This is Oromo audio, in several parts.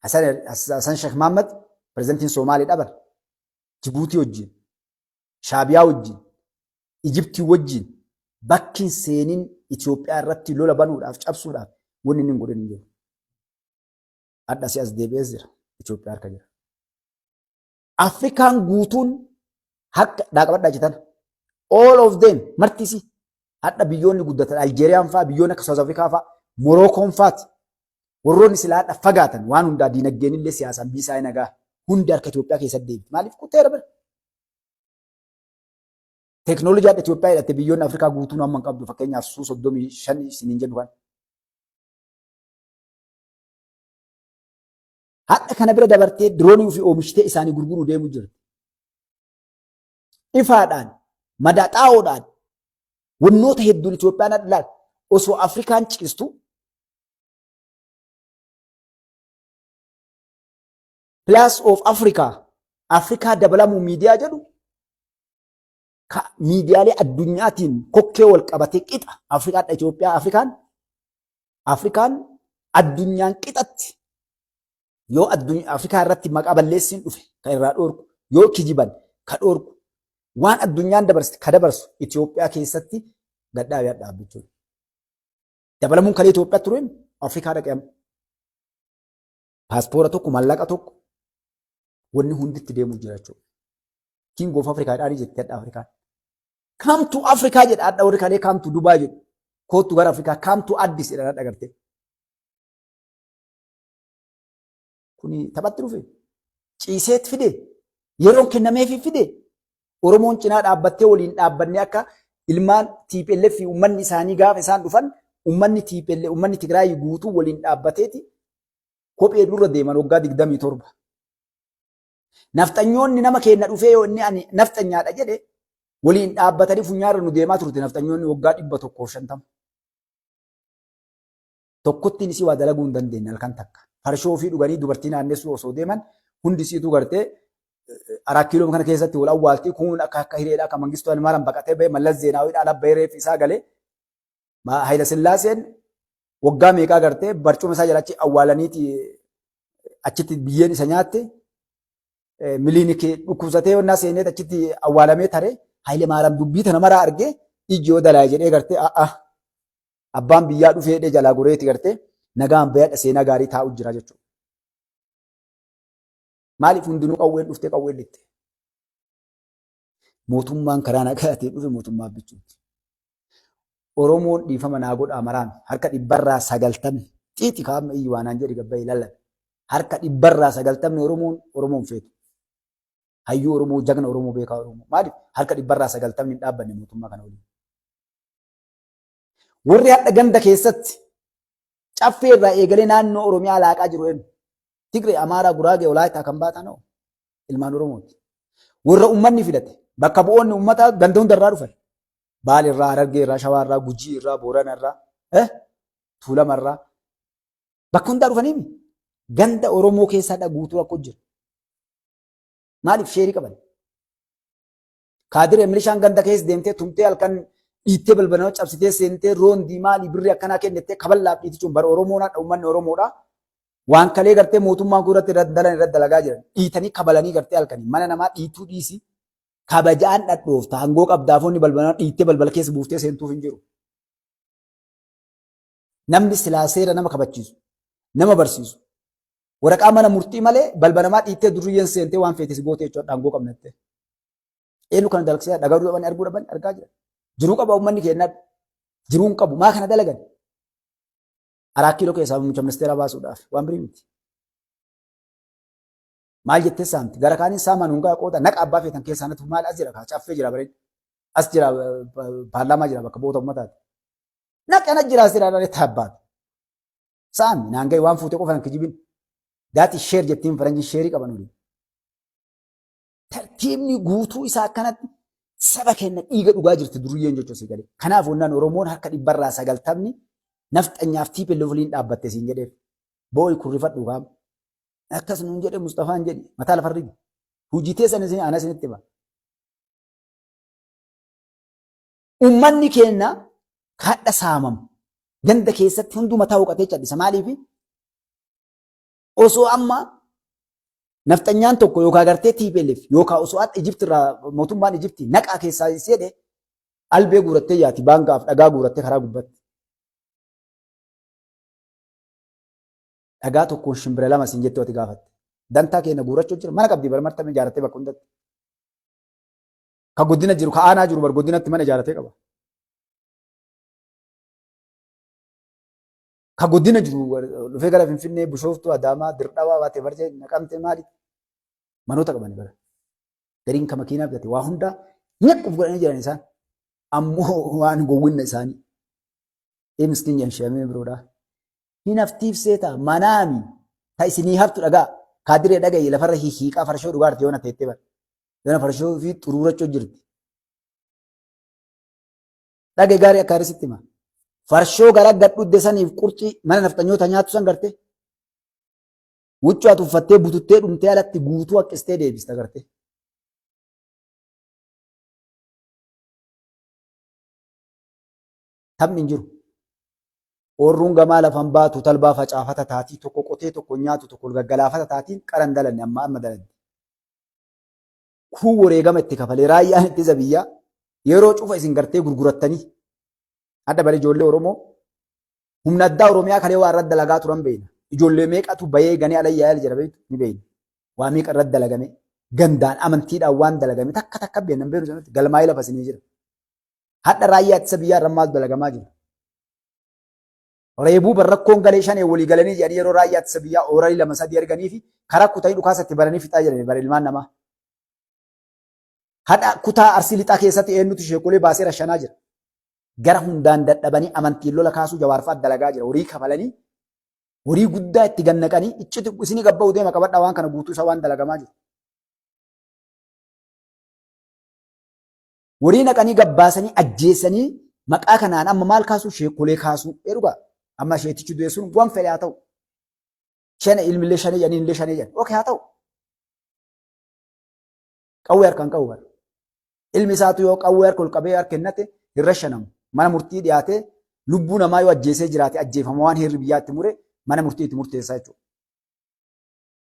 Hasan Sheikh Mohammed pirezidantiin Somaalee dhabar. Jibuutii wajjin, Shaabiyaa wajjin, Ijiptii wajjin bakki seenin Itoophiyaa irratti lola banuudhaaf cabsuudhaaf wanni inni godhan jiru. Adda si as deebi'ee jira. Itoophiyaa harka jira. Afrikaan guutuun harka daaqabadhaa jitan. All of them martisi hadda biyyoonni guddatan Aljeeriyaan fa'aa biyyoonni akka South Afrikaa fa'aa Morookoon fa'aati. Warroonni silaa hadda fagaatan waan hundaa diinagdeen illee siyaasaan biisaa nagaa hundi harka Itoophiyaa keessatti deebi'e. Maaliif kuteera bira? Teknoolojii hadda Itoophiyaa hidhatte biyyoonni Afrikaa guutuun amma hin qabdu fakkeenyaaf Suu 35 isiniin jedhu kan. Hadda kana bira dabartee diroonii fi oomishtee isaanii gurguruu deemuu jirti. Ifaadhaan, madaaxaa'oodhaan wannoota hedduun Itoophiyaan adlaan osoo Afrikaan ciistu Plus of Africa, Afrikaa dabalamuu miidiyaa jedhu miidiyaalee addunyaatiin kokkee wal qabatee qixa Afrikaadha Itoophiyaa Afrikaan addunyaan qixatti yoo Afrikaa irratti maqaa balleessiin dhufe kan irraa dhoorku yoo kijiban ka dhoorku waan addunyaan ka dabarsu Itoophiyaa keessatti gadhaabiyaa dhaabbachuudha. Dabalamuun kalee Itoophiyaa tureen Afrikaa dhaqeema. Paaspoora tokko mallaqa tokko wanni hunditti deemuu jira jechuudha. King of Africa dhaadhii jettee adda Afrikaan. Come to Africa jedha adda warri kalee come to Dubai jedhu. Kootu gara Afrikaa come to Addis jedha adda agartee. Kuni taphatti dhufe. Ciiseet fide. Yeroon kennameefii fide. Oromoon cinaa dhaabbattee waliin dhaabbannee akka ilmaan TPLF fi uummanni isaanii gaafa isaan dhufan uummanni TPLF uummanni Tigraay guutuu waliin dhaabbateeti kophee dura deeman waggaa 27. Naftanyoonni nama keenya dhufee yoo inni ani naftanyaadha jedhe waliin dhaabbatanii funyaarra nu deemaa turte naftanyoonni waggaa 150. Tokkotti isii waa dalaguu hin dandeenye halkan takka. Farshoo fi dhuganii dubartii naannessuu osoo deeman hundi isiitu gartee 4 kiiloo kana keessatti wal awwaaltii kun akka hireedhaa kan Mangistuu Hayilamaariyaam baqatee ba'e Mallas Zeenaawii dhaala beereef isaa galee Hayila Sillaaseen waggaa meeqaa gartee barcuma isaa jalatti awwaalaniiti achitti biyyeen isa nyaatte miliinikii dhukkubsatee yonnaa seenee achitti awwaalamee tare Hayilamaariyaam dubbii tana maraa argee iji yoo dalaa jedhee gartee abbaan biyyaa dhufee jalaa goreeti gartee nagaan bayadha seenaa gaarii taa'u jira jechuudha. Maaliif hundinuu qawween dhuftee qawween litte? Mootummaan karaa nagaatiin dhufe mootummaa bichuuti. Oromoon dhiifama naa godhaa maraan harka 190 xiiti kaa'amma iyyi waanaan jedhi gabbayii lallabe. Harka 190 Oromoon feetu. Hayyuu Oromoo jagna Oromoo beekaa Oromoo. Maaliif harka 190 hin dhaabbanne mootummaa kana waliin. Warri hadha ganda keessatti caffee irraa eegalee naannoo Oromiyaa alaaqaa jiru eenyu? Tigree, Amaaraa, Guraagee, Walaayittaa kan baatan ilmaan Oromooti. Warra uummanni fidate bakka bu'oonni uummataa ganda hundarraa dhufan. Baal irraa, Harargee irraa, Shawaa irraa, Gujii irraa, Boorana irraa, Tuulama irraa bakka hundaa dhufaniimi. Ganda Oromoo keessaa guutuu akka hojjetu. Maaliif sheerii qaban? Kaadiree milishaan ganda keessa deemtee tumtee halkan dhiittee balbalaa cabsitee seentee roondii maalii birrii akkanaa kennettee kaballaaf dhiitichuun bara Oromoodhaa uummanni Oromoodhaa. Waan kalee gartee mootummaan irratti irratti dalagaa jiran dhiitanii kabalanii gartee halkanii mana namaa dhiituu dhiisi kabajaan dhadhoofta hangoo qabdaafonni balbalaa dhiittee balbala keessa buuftee seentuuf hin jiru. Namni silaa seera nama kabachiisu nama barsiisu waraqaa mana murtii malee balbala namaa dhiittee durriyyeen seentee waan feetes gootee jechuudha hangoo qabnattee. Eenyu kana dalagsisaa dhagaruu dhaban arguu dhaban argaa jira. Jiruu qaba uummanni keenyaa jiruun qabu maa kana dalagan. 4 kiiloo keessaa muummicha ministeeraa baasuudhaaf waan birii miti. Maal jettee saamti? Gara kaaniin saamaan hungaa qooda naqa abbaa feetan keessaa natu maal as jira caffee jira bareeda. As jira paarlaamaa jira bakka bu'oota uummataati. Naqa na jira as jira dhalee taabbaatu. Saami naan gahee waan fuutee qofaan kijibin. Daati sheer jettiin faranjii sheerii qaban waliin. Tartiibni guutuu isaa akkanatti saba keenya dhiiga dhugaa jirti duriyyeen jechuun si galee. Kanaaf wannaan Oromoon harka 190 nafxanyaaf TPLF waliin dhaabbatte siin jedheef boo'i kurrifadhu qaama. Akkas nuun jedhe Mustafaan jedhi mataa lafarri hojii teessan isin ana isinitti hima. Uummanni keenya kadha saamamu ganda keessatti hunduma ta'uu qatee cadhisa maaliif osoo amma nafxanyaan tokko yookaan gartee TPLF yookaan osoo Ijipti irraa mootummaan Ijipti naqaa keessaa seede albee guurattee yaati baangaaf dhagaa guurattee karaa gubbatti. Dhagaa tokkoon shimbira lama siin jettee ati gaafatte. Dantaa keenya guurachuu jira mana qabdii bara martame ijaarrattee bakka hundatti. Ka guddina jiru ka aanaa jiru bar guddinatti mana ijaarratee qaba. Ka guddina jiru dhufee gara Finfinnee Bishooftuu Adaamaa Dirqawaa baatee barjee Naqamtee maali manoota qabani bara. Gariin ka makiinaa bitate waa hundaa nyaquuf godhanii jiran isaan ammoo waan gowwinna isaanii. Miskiin janshamee biroodhaa. Hin haftiif seeta manaami ta isinii haftu dhagaa kaadiree dhagaye lafarra hiiqaa farshoo dhugaarti yoona teettee bara. Yoona farshoo fi xuruurachoo jirti. Dhagee gaarii akka harisitti hima. Farshoo gara gadhudde saniif qurxii mana naftanyoota nyaatu san garte. Wuccuu ati uffattee bututtee dhumtee alatti guutuu haqqistee deebista garte. Taphni hin jiru. Oorruun gamaa lafan baatu talbaa facaafata taatii tokko qotee tokko nyaatu tokko gaggalaafata taatiin qaran dalanne amma dalanne. Kun wareegama itti kafalee raayyaan ittisa biyyaa yeroo cufa isin gartee gurgurattanii adda bare ijoollee Oromoo humna addaa Oromiyaa kalee waa irratti dalagaa turan beekna. Ijoollee meeqatu bayee ganee alayyaa yaala jira beektu ni beekna. Waa meeqa irratti dalagame gandaan amantiidhaan waan dalagame takka beekna beeknu sanatti galmaa'ee lafa isinii jira. Hadha raayyaa ittisa biyyaa irra maal dalagamaa jira. Reebuu barrakkoon galee shanee walii galanii jedhanii yeroo raayyaa ittisa biyyaa oorarii lama sadii erganii fi karaa kutaa dhukaasatti baranii fixaa jiranii bara ilmaan namaa. Hadha kutaa Arsii lixaa keessatti eenyutu sheekolee baasee rashanaa jira. Gara hundaan dadhabanii amantiin lola kaasuu jawaarfaa dalagaa jira. Horii kafalanii horii guddaa itti gannaqanii iccitii isinii gabba'u deema qabadhaa waan kana guutuu isaa waan dalagamaa jiru. Horii naqanii gabbaasanii ajjeesanii maqaa kanaan amma maal kaasuu sheekolee kaasuu dhugaa. Amma sheetichi du'e sun waan fedhe haa ta'u. Shana ilmillee shanee jedhanii illee shanee jedhan. Okey haa ta'u. Qawwee harkaan qabu bara. Ilmi isaatu yoo qawwee harka ol qabee harka kennate irra shanamu. Mana murtii dhiyaatee lubbuu namaa yoo ajjeesee jiraate ajjeefama waan heerri biyyaatti mure mana murtiitti murteessaa jechuudha.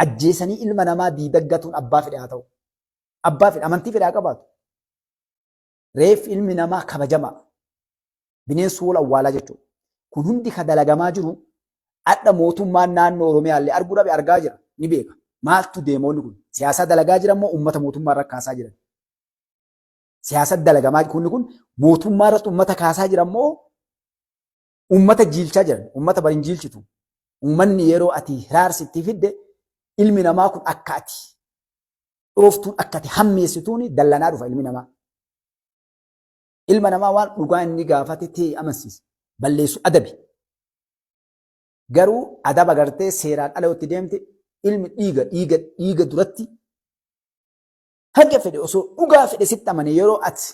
Ajjeesanii ilma namaa diidaggatuun abbaa fedhe haa ta'u. Abbaa fedhe amantii fedhe haa qabaatu. Reef ilmi namaa kabajamaa. Bineensi wal awwaalaa jechuudha. Kun hundi ka dalagamaa jiru adda mootummaan naannoo Oromiyaa illee arguu dhabe argaa jira ni beeka. Maaltu deemoonni kun siyaasa dalagaa jira moo uummata mootummaa irra kaasaa jiran? Siyaasa dalagamaa kun mootummaa irratti uummata kaasaa jira moo uummata jiilchaa jiran? Uummata bari hin jiilchitu. Uummanni yeroo ati hiraarsitti fidde ilmi namaa kun akka ati dhooftuun akka ati hammeessituun dallanaa dhufa ilmi namaa. Ilma namaa waan dhugaa inni gaafate ta'e amansiisa. Balleessu adabi. Garuu adaba gartee seeraan ala itti deemte ilmi dhiiga duratti haga fedhe osoo dhugaa fedhe sitti amane yeroo ati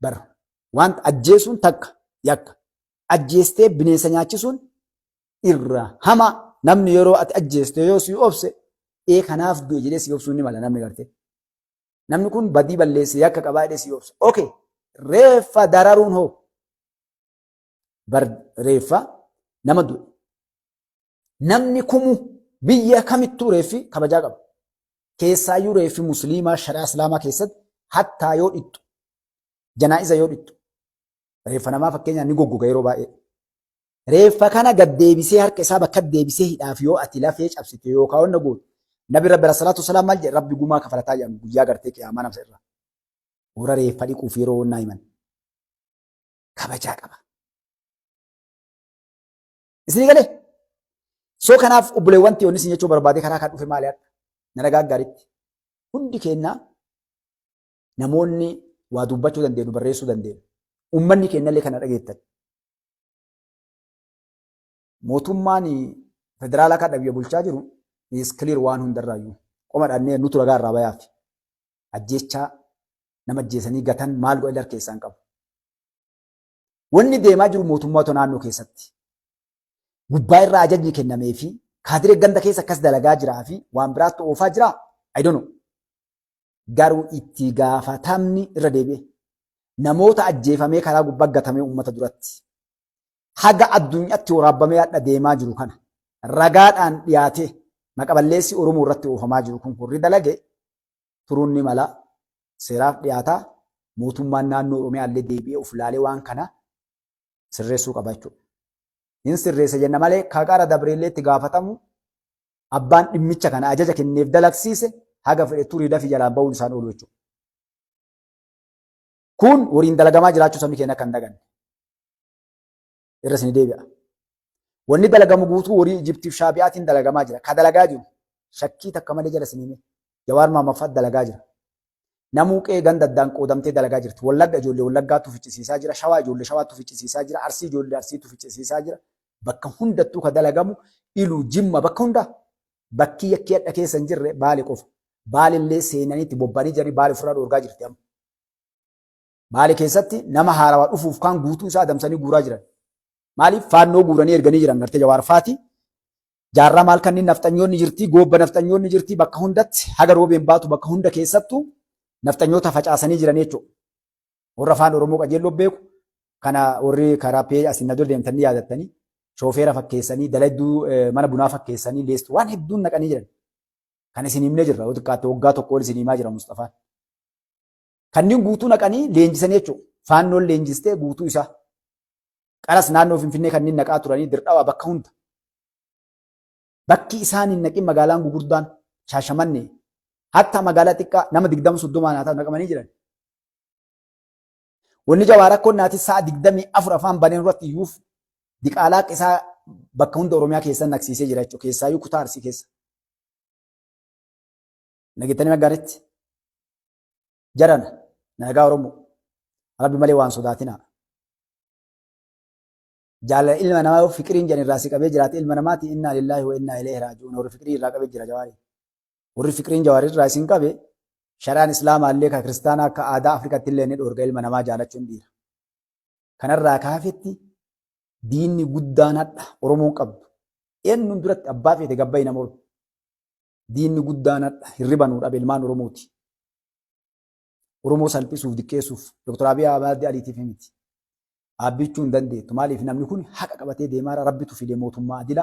bara wanta ajjeesuun takka yakka. Ajjeestee bineensa nyaachisuun irra hama namni yeroo ati ajjeeste yoo si obse kanaaf du'e jedhee si obsuu ni mala namni gartee. Namni kun badii balleesse yakka qabaa jedhee si obse. Okay. Reeffa dararuun hoo? Bar reeffa nama du'e. Namni kumu biyya kamittuu reeffi kabajaa qaba. Keessaayyuu reeffi musliimaa shari'aa islaamaa keessatti hattaa yoo dhittu janaa'iza yoo dhittu reeffa namaa fakkeenyaan ni goggoga yeroo baay'ee. Reeffa kana gad deebisee harka isaa bakka deebisee hidhaaf yoo ati lafee cabsite yookaan wanta gootu Nabi Rabbi salaatu wasalaam maal jedhe Rabbi gumaa kafalataa jedhamu guyyaa gartee qiyaamaa namsa irraa. Warra reeffa dhiquuf yeroo wannaa himan kabajaa qaba. Isin galee soo kanaaf obboleewwan ta'e isin jechuu barbaade karaa kan dhufe maali akka naragaa gaariitti hundi keenya namoonni waa dubbachuu dandeenyu barreessuu dandeenyu uummanni keenyallee kana dhageettan mootummaan federaalaa kan biyya bulchaa jiru is clear waan hundarraayyuu qoma dhannee nutu ragaa irraa bayaaf ajjechaa nama ajjeesanii gatan maal godhe harkeessaan qabu. Wanni deemaa jiru mootummaa naannoo keessatti gubbaa irraa ajajni kennamee fi kaadiree ganda keessa akkas dalagaa jiraa fi waan biraatti oofaa jira. I don't know. Garuu itti gaafatamni irra deebi'e. Namoota ajjeefamee karaa gubbaa gatamee uummata duratti haga addunyaatti waraabamee hadha deemaa jiru kana ragaadhaan dhiyaatee maqaballeessi Oromoo irratti oofamaa jiru kun warri dalage turuun ni mala seeraaf dhiyaataa mootummaan naannoo Oromiyaa illee deebi'ee of ilaalee waan kana sirreessuu qaba jechuudha. Hin sirreessa jenna malee kaqara dabreellee itti gaafatamu abbaan dhimmicha kana ajaja kenneef dalagsiise haga fedhe turii dafi jalaan ba'uun isaan oolu jechuudha. Kun waliin dalagamaa jiraachuu sabni keenya kan daganne. Irra isin deebi'a. Wanni dalagamu guutuu horii Ijiptiif Shaabiyaatiin dalagamaa jira. Ka dalagaa jiru shakkii takka malee jala isin hime. Jawaar Maammaffat dalagaa jira. Namuu qe'ee ganda addaan qoodamtee dalagaa jirti. Wallagga ijoollee Wallaggaatu ficcisiisaa jira. Shawaa ijoollee Shawaatu ficcisiisaa jira. Arsii ijoollee Arsiitu ficcisiisaa jira. Bakka hundattuu ka dalagamu Iluu Jimma bakka hundaa bakki yakkii hadha keessa hin jirre Baale qofa. Baalillee seenaniitti bobbanii jiranii Baale ofirraa dhoorgaa jirti amma. Baale keessatti nama haarawaa dhufuuf kaan guutuu isaa adamsanii guuraa jiran. Maaliif faannoo guuranii erganii jiran gartee Jawaar Faati. Jaarraa maal kanneen nafxanyoonni jirti, goobba nafxanyoonni jirti bakka hundatti haga roobeen baatu bakka hunda keessattuu nafxanyoota facaasanii jiran jechuudha. Warra afaan Oromoo qajeelloo beeku kana warri karaa pee asiin na dura deemtanii yaadattanii shoofeera fakkeessanii daladduu mana bunaa fakkeessanii leestuu waan hedduun naqanii jiran. Kan isin himnee jirra yoo xiqqaatte waggaa tokko ol isin himaa jira Mustafaan. Kanneen guutuu naqanii leenjisanii jechuudha. Faannoon leenjistee guutuu isaa. Qaras naannoo Finfinnee kanneen naqaa turanii Dirqawaa bakka hunda. Bakki isaan hin naqin magaalaan gurguddaan Shaashamannee hatta magaalaa xiqqaa nama 20-30 nyaataaf naqamanii jiran. Wanni Jawaar akka naati sa'a 24 afaan baneen irratti iyyuuf diqaalaa isaa bakka hunda Oromiyaa keessa naqsiisee jira jechuudha. Keessaayyuu kutaa Arsii keessa. Nageettanii magaaritti jarana nagaa Oromoo Rabbi malee waan sodaatinaa. Jaalala ilma namaa fikiriin jan irraa si qabee jiraate ilma namaati inna lillahi wa inna ilaihi raaji'uun warri fikirii irraa qabee jira Jawaari. Warri fikiriin Jawaari irraa isin qabe sharaan Islaamaa illee ka kiristaanaa akka aadaa Afrikaatti illee ni dhoorga ilma namaa jaalachuun dhiira. Kanarraa kaafetti diinni guddaan hadha Oromoon qabdu. Eenyuun duratti abbaa feete gabbayii nama oolu. Diinni guddaan hadha hirribanuu dhabe ilmaan Oromooti. Oromoo salphisuuf diqqeessuuf Dr. Abiy Ahmed Aliitiif miti. Abbichuu hin dandeettu. Maaliif namni kun haqa qabatee deemaa rabbitu fide mootummaa adila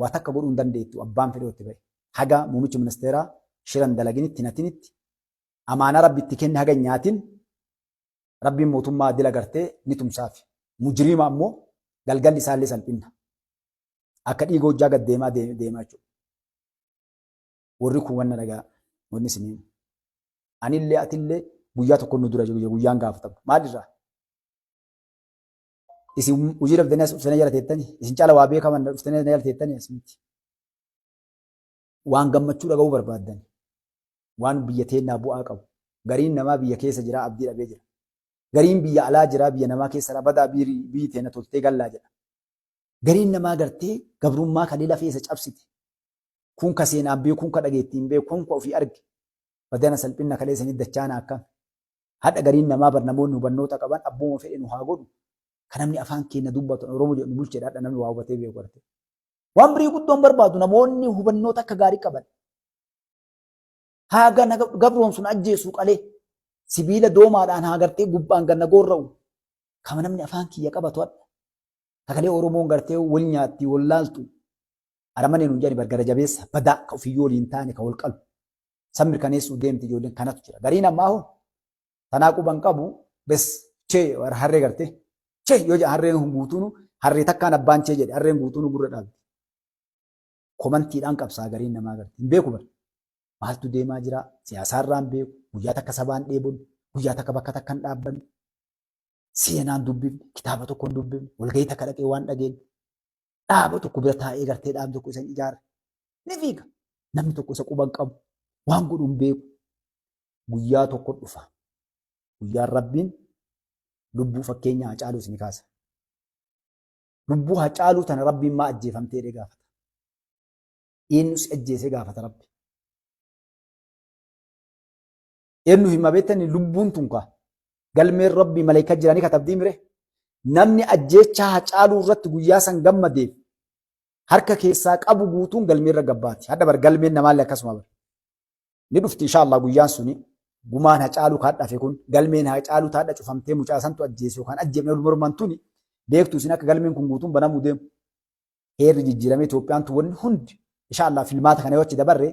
waa takka godhuu hin dandeettu abbaan fedhe itti bahe. Haga muummichi ministeeraa shiran dalaginitti natinitti amaana rabbitti kenne haga nyaatin rabbiin mootummaa adila gartee ni tumsaaf. Mujriima ammoo galgalli isaallee salphinna. Akka dhiiga hojjaa gad deemaa jechuudha. Warri kun wanna dhagaa wanni isiniin. Anillee atillee guyyaa tokko nu dura jiru guyyaan gaafatamu. Maalirraa? Isin hojii dhabdanii as dhuftanii jala teettanii isin caala waa beekaman dhuftanii jala teettanii asumatti. Waan gammachuu dhaga'uu barbaaddan waan biyya teennaa bu'aa qabu. Gariin namaa biyya keessa jira abdii dhabee jira. Gariin biyya alaa jira biyya namaa keessa badaa biyyi teenna toltee gallaa jedha. Gariin namaa gartee gabrummaa kan lafee isa cabsite. Kun ka seenaan beeku kun ka dhageettiin beeku kun ka ofii arge. Badana salphina kalee sanii dachaana akkam. Hadha gariin namaa bar namoonni hubannoota qaban abbuma fedhe nu haa godhu. Kan namni afaan keenya dubbatu Oromoo jedhu bulcheedha hadha namni waa hubatee beeku garte. Waan birii guddoon barbaadu namoonni hubannoota akka gaarii qaban. Haaga gabroon sun ajjeesuu qalee sibiila doomaadhaan haa gartee gubbaan ganna goorra'u. Kama namni afaan kiyya qabatu hadha. Takalee Oromoon gartee wal nyaatti wal laaltu. Aramanee nuun jedhani bargara jabeessa badaa ka ofiyyoo waliin taane ka wal qalu. San mirkaneessuu deemti ijoolleen kanatu jira. Gariin ammaa hoo tanaa quban qabu bes chee harree gartee. Chee yoo jedhan harreen guutuunu harree takkaan abbaan chee jedhe harreen guutuunu gurra dhaabdi. Komantiidhaan qabsaa gariin namaa garte. Hin beeku bara. Maaltu deemaa jira? Siyaasaarraan beeku. Guyyaa takka sabaan dheebonne. Guyyaa takka bakka takkaan dhaabbanne. Seenaan dubbifne. Kitaaba tokkoon dubbifne. Walgahii takka dhaqee waan dhageenye. Dhaaba tokko bira taa'ee gartee dhaabni tokko isa ijaara. Ni fiiga. Namni tokko isa quban qabu. Waan godhu hin beeku. Guyyaa tokko dhufa. Guyyaan Rabbiin lubbuu fakkeenya Hacaaluu isin kaasa. Lubbuu Hacaaluu tana Rabbiin maa ajjeefamtee gaafata. Eenyu si ajjeesee gaafata Rabbi. Eenyu hima beektani lubbuun tunka galmeen Rabbii malaayikaa jiranii katabdii mire. Namni ajjeechaa Hacaaluu irratti guyyaa san gammadeef harka keessaa qabu guutuun galmeerra gabbaati. Hadda bar galmeen namaallee akkasuma bar. Ni dhufti inshaallah guyyaan suni gumaan Hacaaluu kaadhafe kun galmeen Hacaaluu taadha cufamtee mucaasantu ajjeese yookaan ajjeefne mormantuni beektu isin akka galmeen kun guutuun banamuu deemu. Heerri jijjiiramee Itoophiyaantu wanni hundi Inshaallah filmaata kana yoo achi dabarre